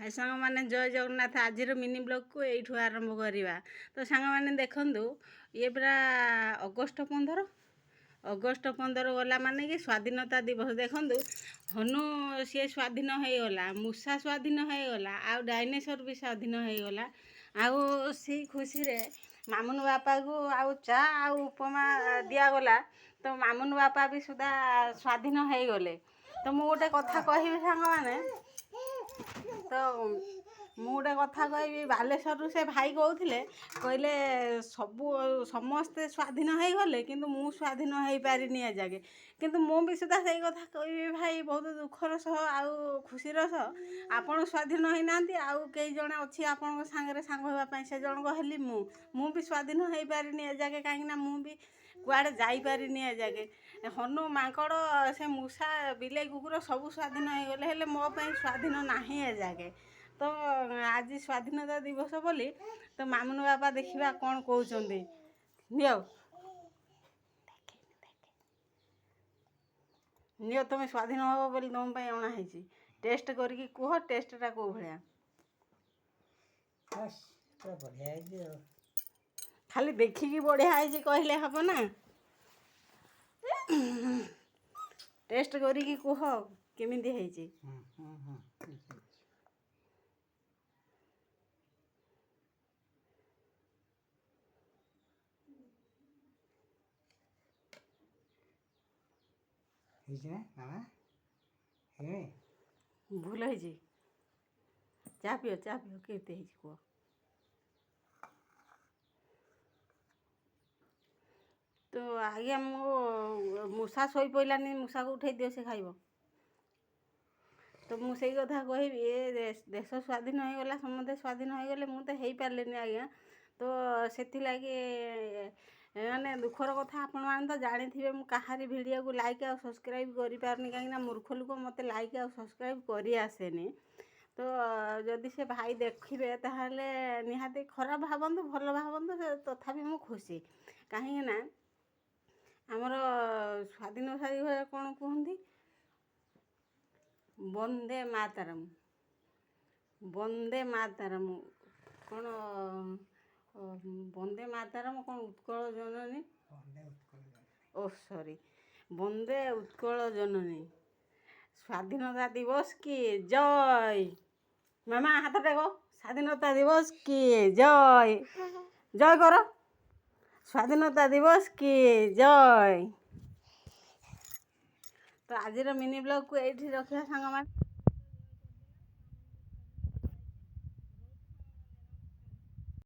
High ସାଙ୍ଗମାନେ ଜୟ ଜଗନ୍ନାଥ। ଆଜିର mini ବ୍ଲଗ୍କୁ ଏଇଠୁ ଆରମ୍ଭ କରିବା। ତ ସାଙ୍ଗମାନେ ଦେଖନ୍ତୁ, ଇଏ ପୁରା ଅଗଷ୍ଟ 15 ଗଲା ମାନେ କି ସ୍ୱାଧୀନତା ଦିବସ। ଦେଖନ୍ତୁ, ହନୁ ସିଏ ସ୍ୱାଧୀନ ହେଇଗଲା, ମୂଷା ସ୍ୱାଧୀନ ହେଇଗଲା, ଆଉ ଡାଇନେସର ବି ସ୍ୱାଧୀନ ହେଇଗଲା। ଆଉ ସେଇ ଖୁସିରେ ମାମୁନୁ ବାପାକୁ ଆଉ ଚା ଆଉ ଉପମା ଦିଆଗଲା। ତ ମାମୁନୁ ବାପା ବି ସୁଦ୍ଧା ସ୍ୱାଧୀନ ହେଇଗଲେ। ତ ମୁଁ ଗୋଟେ କଥା କହିବି ସାଙ୍ଗମାନେ, ବାଲେଶ୍ୱରରୁ ସେ ଭାଇ କହିଲେ ସମସ୍ତେ ସ୍ୱାଧୀନ ହେଇଗଲେ କିନ୍ତୁ ମୁଁ ସ୍ୱାଧୀନ ହେଇପାରିନି ଏଯାକେ। କିନ୍ତୁ ମୁଁ ବି ସୁଦ୍ଧା ସେଇ କଥା କହିବି ଭାଇ, ବହୁତ ଦୁଃଖର ସହ ଆଉ ଖୁସିର ସହ ଆପଣ ସ୍ୱାଧୀନ ହେଇନାହାନ୍ତି। ଆଉ କେଇ ଜଣ ଅଛି ଆପଣଙ୍କ ସାଙ୍ଗରେ ସାଙ୍ଗ ହେବା ପାଇଁ, ସେ ଜଣକ ହେଲି ମୁଁ ବି ସ୍ୱାଧୀନ ହେଇପାରିନି ଏଯାକେ, କାହିଁକିନା ମୁଁ ବି କୁଆଡ଼େ ଯାଇପାରିନି ଏଯାକେ। ହନୁ ମାଙ୍କଡ଼ ସେ ମୂଷା ବିଲେଇ କୁକୁର ସବୁ ସ୍ୱାଧୀନ ହେଇଗଲେ, ହେଲେ ମୋ ପାଇଁ ସ୍ୱାଧୀନ ନାହିଁ ଏଯାକେ। ତ ଆଜି ସ୍ୱାଧୀନତା ଦିବସ ବୋଲି ତ ମାମୁନୁ ବାପା ଦେଖିବା କ'ଣ କହୁଛନ୍ତି। ନିଅ ତୁମେ ସ୍ୱାଧୀନ ହେବ ବୋଲି ତୁମ ପାଇଁ ଅଣା ହେଇଛି। ଟେଷ୍ଟ କରିକି କୁହ, ଟେଷ୍ଟଟା କେଉଁ ଭଳିଆ। ବଢ଼ିଆ ହେଇଛି ଆଉ। ଖାଲି ଦେଖିକି ବଢ଼ିଆ ହେଇଛି କହିଲେ ହେବ ନା। ଟେଷ୍ଟ କରିକି କୁହ କେମିତି ହେଇଛି। ହେଇଛି ନା ମାମା? ଭୁଲ ହେଇଛି? ଚା ପିଅ କେମିତି ହେଇଛି କୁହ। ତ ଆଜ୍ଞା, ମୂଷା ଶୋଇପଇଲାନି, ମୂଷାକୁ ଉଠେଇ ଦିଅ, ସେ ଖାଇବ। ତ ମୁଁ ସେଇ କଥା କହିବି, ଏ ଦେଶ ସ୍ୱାଧୀନ ହେଇଗଲା, ସମସ୍ତେ ସ୍ୱାଧୀନ ହେଇଗଲେ, ମୁଁ ତ ହେଇପାରିଲିନି ଆଜ୍ଞା। ତ ସେଥିଲାଗି ମାନେ ଦୁଃଖର କଥା। ଆପଣମାନେ ତ ଜାଣିଥିବେ ମୁଁ କାହାରି ଭିଡ଼ିଓକୁ ଲାଇକ୍ ଆଉ ସବସ୍କ୍ରାଇବ୍ କରିପାରୁନି, କାହିଁକିନା ମୂର୍ଖ ଲୋକ, ମୋତେ ଲାଇକ୍ ଆଉ ସବସ୍କ୍ରାଇବ୍ କରି ଆସେନି। ତ ଯଦି ସେ ଭାଇ ଦେଖିବେ ତାହେଲେ ନିହାତି ଖରାପ ଭାବନ୍ତୁ, ଭଲ ଭାବନ୍ତୁ, ତଥାପି ମୁଁ ଖୁସି। କାହିଁକିନା ଆମର ସ୍ୱାଧୀନତା ଦିବସ କ'ଣ କୁହନ୍ତି? ବନ୍ଦେ ମାତରମ୍। କ'ଣ ବନ୍ଦେ ମାତରମ୍, କ'ଣ ଉତ୍କଳ ଜନନୀ, ବନ୍ଦେ ଉତ୍କଳ ଜନନୀ। ସ୍ୱାଧୀନତା ଦିବସ କି ଜୟ। ମାମା ହାତ ଟେକ। ସ୍ୱାଧୀନତା ଦିବସ କି ଜୟ। ଜୟ କର। ସ୍ୱାଧୀନତା ଦିବସ କି ଜୟ। ତ ଆଜିର ମିନି ବ୍ଲଗ୍କୁ ଏଇଠି ରଖିବା ସାଙ୍ଗମାନେ।